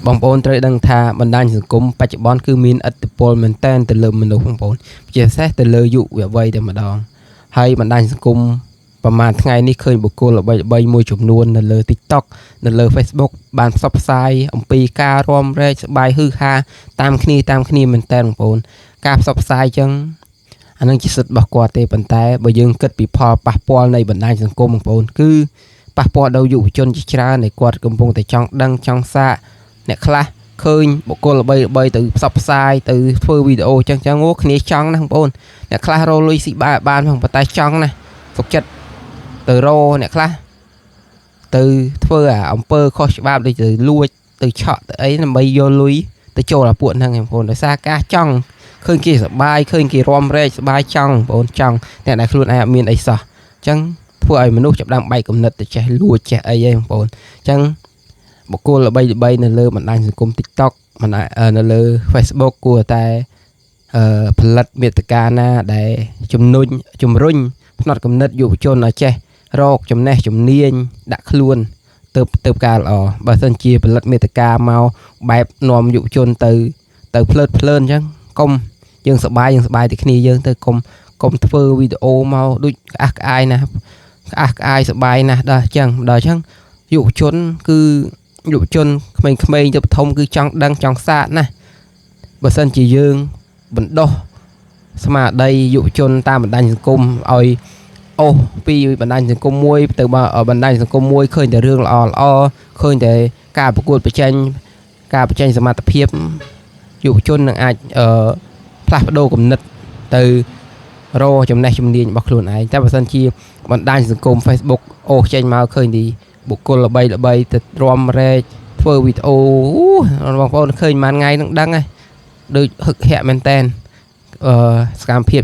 បងប្អូនត្រូវដឹងថាបណ្ដាញសង្គមបច្ចុប្បន្នគឺមានឥទ្ធិពលមែនទែនទៅលើមនុស្សបងប្អូនជាពិសេសទៅលើយុវវ័យតែម្ដងហើយបណ្ដាញសង្គមប្រហែលថ្ងៃនេះឃើញបុគ្គលល្បីៗមួយចំនួននៅលើ TikTok នៅលើ Facebook បានផ្សព្វផ្សាយអំពីការរាំរែកសប្បាយហឺហាតាមគ្នាមែនទែនបងប្អូនការផ្សព្វផ្សាយចឹងអានឹងជាសិទ្ធិរបស់គាត់ទេប៉ុន្តែបើយើងគិតពីផលប៉ះពាល់នៃបណ្ដាញសង្គមបងប្អូនគឺប៉ះពាល់ដល់យុវជនជាច្រើនដែលគាត់កំពុងតែចង់ដឹងចង់សាកអ្នកខ្លះឃើញបុគ្គលល្បីទៅផ្សព្វផ្សាយទៅធ្វើវីដេអូចឹងអូគ្នាចង់ណាបងប្អូនអ្នកខ្លះរលុយស៊ីបានផងប៉ុន្តែចង់ណាសុខចិត្តទៅរអ្នកខ្លះទៅធ្វើអាអំពើខុសច្បាប់ដូចទៅលួចទៅឆក់ទៅអីដើម្បីយកលុយទៅចូលអាពួកហ្នឹងបងប្អូនដោយសារការចង់ឃើញគេសប្បាយឃើញគេរាំរែកសប្បាយចង់បងប្អូនចង់តែដែលខ្លួនឯងអត់មានអីសោះអញ្ចឹងធ្វើឲ្យមនុស្សចាប់ដើមបែកគំនិតទៅចេះលួចចេះអីហ្នឹងបងប្អូនអញ្ចឹងបុគ្គលល្បីនៅលើបណ្ដាញសង្គម TikTok នៅលើ Facebook គួរតែផលិតមាតិកាណាដែលជំរុញផ្នត់គំនិតយុវជនឲ្យចេះរកចំណេះជំនាញដាក់ខ្លួនទៅការល្អបើមិនជាផលិតមាតិកាមកបែបនាំយុវជនទៅភ្លើតភ្លើនអញ្ចឹងកុំយើងសប្បាយតែគ្នាយើងទៅកុំធ្វើវីដេអូមកដូចក្អាស់ក្អាយណាក្អាស់ក្អាយសប្បាយណាស់ដល់អញ្ចឹងយុវជនគឺយុវជនក្មេងៗទៅធំគឺចង់ដឹងចង់សាកណាបើមិនជាយើងបណ្ដោះស្មារតីយុវជនតាមបណ្ដាញសង្គមឲ្យអូសពីបណ្ដាញសង្គមមួយទៅបណ្ដាញសង្គមមួយឃើញតែរឿងល្អឃើញតែការប្រកួតប្រជែងសមត្ថភាពយុវជននឹងអាចផ្លាស់ប្ដូរគំនិតទៅរកចំណេះជំនាញរបស់ខ្លួនឯងតែបើមិនជាបណ្ដាញសង្គម Facebook អូសចេញមកឃើញទីបុគ្គលល្បីទៅរាំរែកធ្វើវីដេអូបងប្អូនឃើញមួយថ្ងៃនឹងដឹងហើយដូចហឹកហាក់មែនតែនសកម្មភាព